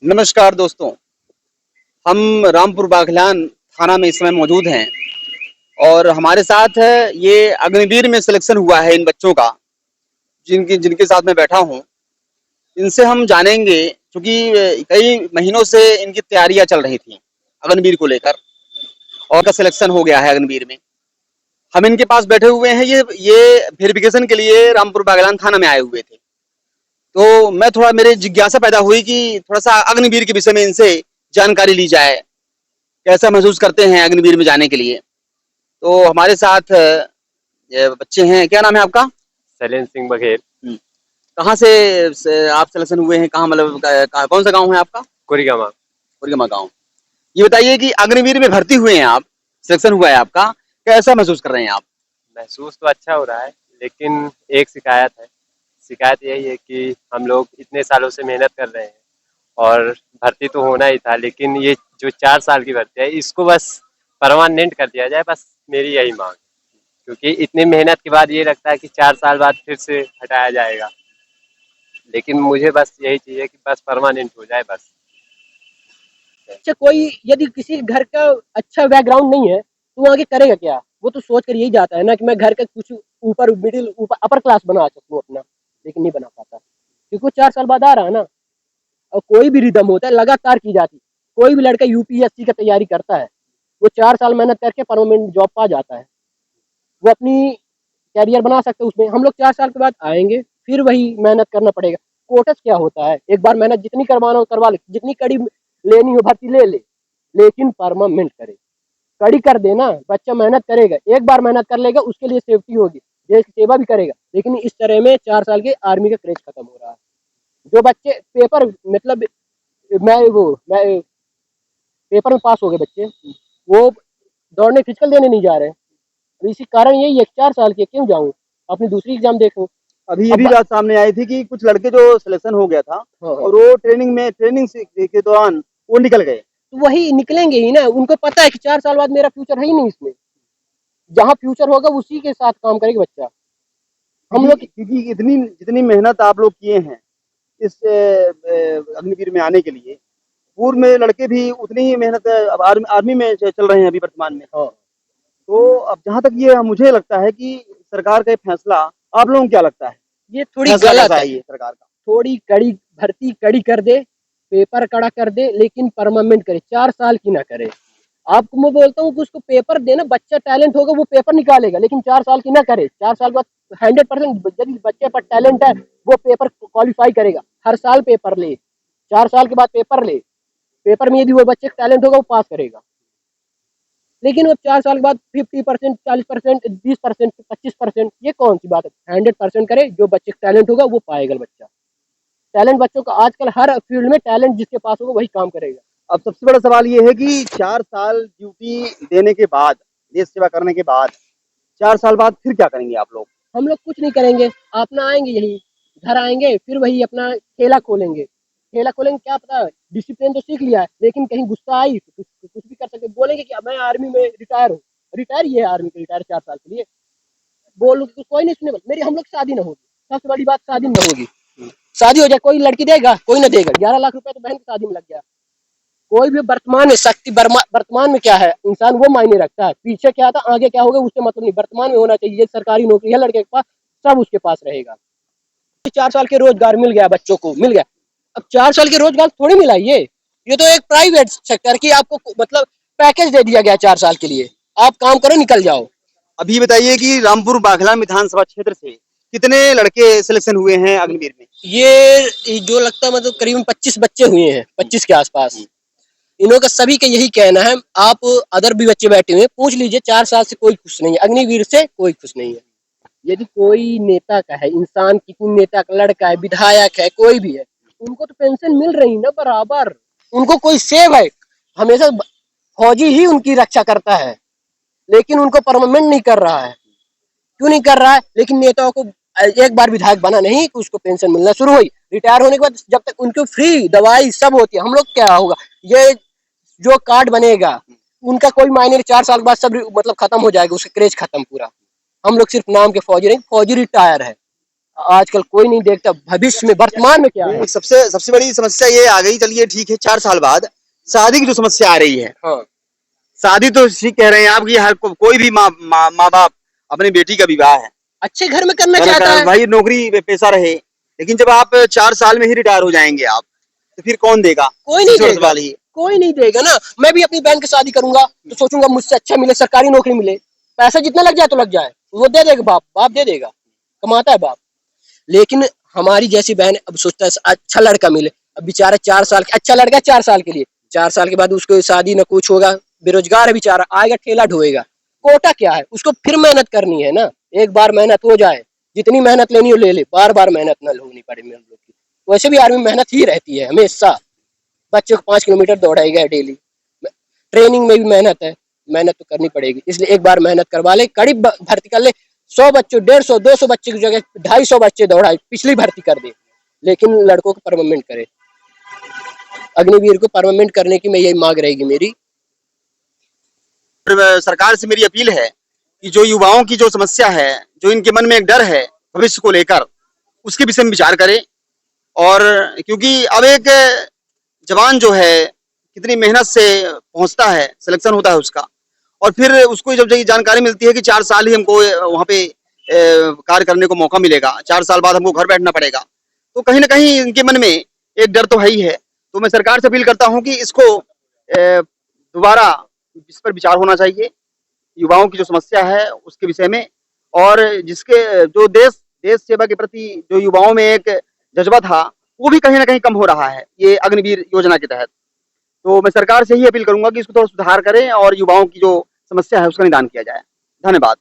नमस्कार दोस्तों, हम रामपुर बागलान थाना में इस समय मौजूद हैं और हमारे साथ है ये अग्निवीर में सिलेक्शन हुआ है इन बच्चों का, जिनके जिनके साथ मैं बैठा हूँ। इनसे हम जानेंगे क्योंकि कई महीनों से इनकी तैयारियां चल रही थी अग्निवीर को लेकर और का सिलेक्शन हो गया है अग्निवीर में। हम इनके पास बैठे हुए हैं, ये वेरिफिकेशन के लिए रामपुर बागलान थाना में आए हुए थे। तो मैं थोड़ा मेरे जिज्ञासा पैदा हुई कि थोड़ा सा अग्निवीर के विषय में इनसे जानकारी ली जाए, कैसा महसूस करते हैं अग्निवीर में जाने के लिए। तो हमारे साथ ये बच्चे हैं। क्या नाम है आपका? शैलेंद्र सिंह बघेल। कहाँ से आप सिलेक्शन हुए हैं? कहाँ मतलब कौन सा गांव है आपका? कुरीगामा। कुरीगमा गांव। ये बताइए कि अग्निवीर में भर्ती हुए हैं आप, सिलेक्शन हुआ है आपका, कैसा महसूस कर रहे हैं आप? महसूस तो अच्छा हो रहा है, लेकिन एक शिकायत है। शिकायत यही है कि हम लोग इतने सालों से मेहनत कर रहे हैं और भर्ती तो होना ही था, लेकिन ये जो 4 साल की भर्ती है इसको बस परमानेंट कर दिया जाए, बस मेरी यही मांग। क्योंकि इतनी मेहनत के बाद ये लगता है कि 4 साल बाद फिर से हटाया जाएगा, लेकिन मुझे बस यही चाहिए कि बस परमानेंट हो जाए बस। अच्छा, कोई यदि किसी के घर का अच्छा बैकग्राउंड नहीं है तो वो आगे करेगा क्या? वो तो सोच कर यही जाता है ना कि मैं घर का कुछ ऊपर मिडिल ऊपर अपर क्लास बना सकूं अपना, लेकिन नहीं बना पाता क्योंकि वो 4 साल बाद आ रहा है ना। और कोई भी रिदम होता है लगातार की जाती, कोई भी लड़का यूपीएससी की तैयारी करता है, वो 4 साल मेहनत करके परमानेंट जॉब पा जाता है, वो अपनी कैरियर बना सकते हैं उसमें। हम लोग 4 साल के बाद आएंगे, फिर वही मेहनत करना पड़ेगा। कोटस क्या होता है, एक बार मेहनत जितनी करवाना हो करवा ले, जितनी कड़ी लेनी हो भर्ती ले ले, लेकिन परमानेंट करे। कड़ी कर देना, बच्चा मेहनत करेगा, एक बार मेहनत कर लेगा, उसके लिए सेफ्टी होगी, देश की सेवा भी करेगा। लेकिन इस तरह में 4 साल के आर्मी का क्रेज खत्म हो रहा है। जो बच्चे पेपर मतलब मैं पेपर में पास हो गए बच्चे, वो दौड़ने फिजिकल देने नहीं जा रहे हैं। तो इसी कारण यही है, 4 साल के क्यों जाऊं, अपनी दूसरी एग्जाम देखूं। अभी ये अब भी बात सामने आई थी कि कुछ लड़के जो सिलेक्शन हो गया था हाँ, और वो ट्रेनिंग के दौरान वो निकल गए। तो वही निकलेंगे ही ना, उनको पता है कि 4 साल बाद मेरा फ्यूचर है ही नहीं इसमें। जहाँ फ्यूचर होगा उसी के साथ काम करेगा बच्चा। हम लोग क्योंकि इतनी जितनी मेहनत आप लोग किए हैं इस अग्निवीर में आने के लिए, पूर्व में लड़के भी उतनी ही मेहनत अब आर्मी में चल रहे हैं अभी वर्तमान में। हाँ, तो अब जहाँ तक ये मुझे लगता है कि सरकार का ये फैसला, आप लोगों को क्या लगता है ये थोड़ी फैसला गलत कैसा है। है ये सरकार का? थोड़ी कड़ी भर्ती कड़ी कर दे, पेपर कड़ा कर दे, लेकिन परमानेंट करे, 4 साल की ना करे। आपको मैं बोलता हूँ कि उसको पेपर देना, बच्चा टैलेंट होगा वो पेपर निकालेगा, लेकिन 4 साल की ना करे। 4 साल बाद 100% यदि बच्चे पर टैलेंट है वो पेपर क्वालिफाई करेगा, हर साल पेपर ले, 4 साल के बाद पेपर ले, पेपर में यदि वो बच्चे का टैलेंट होगा वो पास करेगा। लेकिन वो 4 साल के बाद 50%, 40%, 20%, 25%, ये कौन सी बात है? 100% करे, जो बच्चे का टैलेंट होगा वो पाएगा बच्चा। टैलेंट बच्चों का आजकल हर फील्ड में टैलेंट जिसके पास होगा वही काम करेगा। अब सबसे बड़ा सवाल ये है कि 4 साल ड्यूटी देने के बाद, देश सेवा करने के बाद 4 साल बाद फिर क्या करेंगे आप लोग? हम लोग कुछ नहीं करेंगे, अपना आएंगे यही घर आएंगे, फिर वही अपना ठेला खोलेंगे। ठेला खोलेंगे, क्या पता डिसिप्लिन तो सीख लिया है, लेकिन कहीं गुस्सा आई तो कुछ भी कर सकते। बोलेंगे कि मैं आर्मी में रिटायर हूँ, रिटायर ये है आर्मी का, रिटायर 4 साल के लिए बोलूँ तो कोई नहीं सुने। मेरी हम लोग शादी ना होगी, सबसे बड़ी बात शादी ना होगी। शादी हो जाए, कोई लड़की देगा, कोई ना देगा। 11 लाख रुपए तो बहन की शादी में लग गया। कोई भी वर्तमान में शक्ति, वर्तमान में क्या है इंसान वो मायने रखता है, पीछे क्या था आगे क्या होगा उससे मतलब नहीं, वर्तमान में होना चाहिए। सरकारी नौकरी है लड़के के पास, सब उसके पास रहेगा। 4 साल के रोजगार मिल गया, बच्चों को मिल गया। अब 4 साल के रोजगार थोड़ी मिला ये तो एक प्राइवेट सेक्टर की आपको मतलब पैकेज दे दिया गया 4 साल के लिए, आप काम करो निकल जाओ। अभी बताइए कि रामपुर बाघलान विधानसभा क्षेत्र से कितने लड़के सिलेक्शन हुए हैं अग्निवीर में? ये जो लगता है मतलब करीबन 25 बच्चे हुए हैं, 25 के आसपास। इन्हों का सभी का यही कहना है, आप अदर भी बच्चे बैठे हुए हैं पूछ लीजिए, 4 साल से कोई खुश नहीं है, अग्निवीर से कोई खुश नहीं है। यदि कोई नेता का है, इंसान की कोई नेता का लड़का है, विधायक है, कोई भी है, उनको तो पेंशन मिल रही ना बराबर। उनको कोई सेव है, हमेशा फौजी ही उनकी रक्षा करता है, लेकिन उनको परमानेंट नहीं कर रहा है। क्यों नहीं कर रहा है? लेकिन नेताओं को एक बार विधायक बना नहीं कि उसको पेंशन मिलना शुरू हुई, रिटायर होने के बाद जब तक उनको फ्री दवाई सब होती है। हम लोग क्या होगा, ये जो कार्ड बनेगा उनका कोई मायने नहीं, 4 साल बाद सब मतलब खत्म हो जाएगा, उसका क्रेज खत्म पूरा। हम लोग सिर्फ नाम के फौजी नहीं, फौजी रिटायर है। आजकल कोई नहीं देखता भविष्य में, वर्तमान में क्या है। सबसे सबसे बड़ी समस्या ये आ गई, चलिए ठीक है 4 साल बाद शादी की जो समस्या आ रही है। हाँ, शादी तो ठीक कह रहे हैं आप कि हर कोई भी माँ बाप अपनी बेटी का विवाह है अच्छे घर में करना चाहता है। भाई नौकरी पेशा रहे, लेकिन जब आप 4 साल में ही रिटायर हो जाएंगे आप, तो फिर कौन देगा? कोई नहीं 30 वर्ष देगा, वाली। कोई नहीं देगा ना। मैं भी अपनी बहन की शादी करूंगा तो सोचूंगा मुझसे अच्छा मिले, सरकारी नौकरी मिले, पैसा जितना लग जाए तो लग जाए, वो दे देगा बाप, बाप दे देगा, कमाता है बाप। लेकिन हमारी जैसी बहन अब सोचता है अच्छा लड़का मिले, अब बेचारा 4 साल, अच्छा लड़का 4 साल के लिए, 4 साल के बाद उसको शादी न कुछ होगा, बेरोजगार है बेचारा, आएगा ठेला ढोएगा। कोटा क्या है, उसको फिर मेहनत करनी है ना। एक बार मेहनत हो जाए, जितनी मेहनत लेनी हो ले ले, बार बार मेहनत न होनी पड़े हम लोग की। वैसे भी आर्मी में मेहनत ही रहती है हमेशा। बच्चे को 5 किलोमीटर दौड़ाएगा डेली, ट्रेनिंग में भी मेहनत है, मेहनत तो करनी पड़ेगी। इसलिए एक बार मेहनत करवा ले, कड़ी भर्ती कर ले, 100 बच्चों 150 200 बच्चे की जगह 250 बच्चे दौड़ाए, पिछली भर्ती कर दे, लेकिन लड़कों को परमानेंट करे। अग्निवीर को परमानेंट करने की मैं यही मांग रहेगी मेरी। सरकार से मेरी अपील है कि जो युवाओं की जो समस्या है, जो इनके मन में एक डर है भविष्य को लेकर, उसके विषय में विचार करें। और क्योंकि अब एक जवान जो है कितनी मेहनत से पहुंचता है, सिलेक्शन होता है उसका, और फिर उसको जब ये जानकारी मिलती है कि 4 साल ही हमको वहाँ पे कार्य करने को मौका मिलेगा, 4 साल बाद हमको घर बैठना पड़ेगा, तो कहीं ना कहीं इनके मन में एक डर तो है ही है। तो मैं सरकार से अपील करता हूँ कि इसको दोबारा इस पर विचार होना चाहिए, युवाओं की जो समस्या है उसके विषय में, और जिसके जो देश सेवा के प्रति जो युवाओं में एक जज्बा था, वो भी कहीं ना कहीं कम हो रहा है ये अग्निवीर योजना के तहत। तो मैं सरकार से ही अपील करूंगा कि इसको थोड़ा सुधार करें और युवाओं की जो समस्या है उसका निदान किया जाए। धन्यवाद।